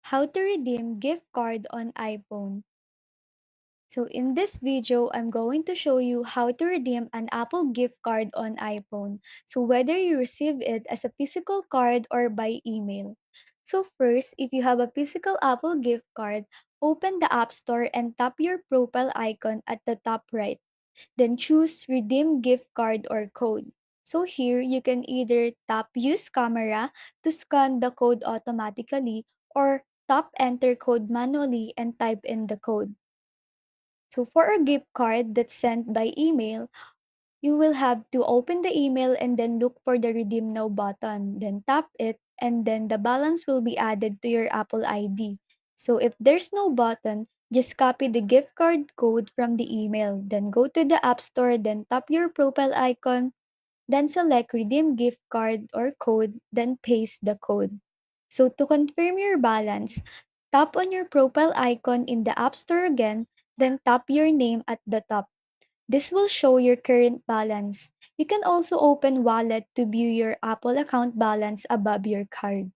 How to redeem gift card on iPhone. So in this video, I'm going to show you how to redeem an Apple gift card on iPhone. So whether you receive it as a physical card or by email. So first, if you have a physical Apple gift card, open the App Store and tap your profile icon at the top right. Then choose redeem gift card or code. So here you can either tap use camera to scan the code automatically or tap enter code manually and type in the code. So for a gift card that's sent by email, you will have to open the email and then look for the redeem now button. Then tap it and then the balance will be added to your Apple ID. So if there's no button, just copy the gift card code from the email. Then go to the App Store, then tap your profile icon, then select redeem gift card or code, then paste the code. So to confirm your balance, tap on your profile icon in the App Store again, then tap your name at the top. This will show your current balance. You can also open Wallet to view your Apple account balance above your card.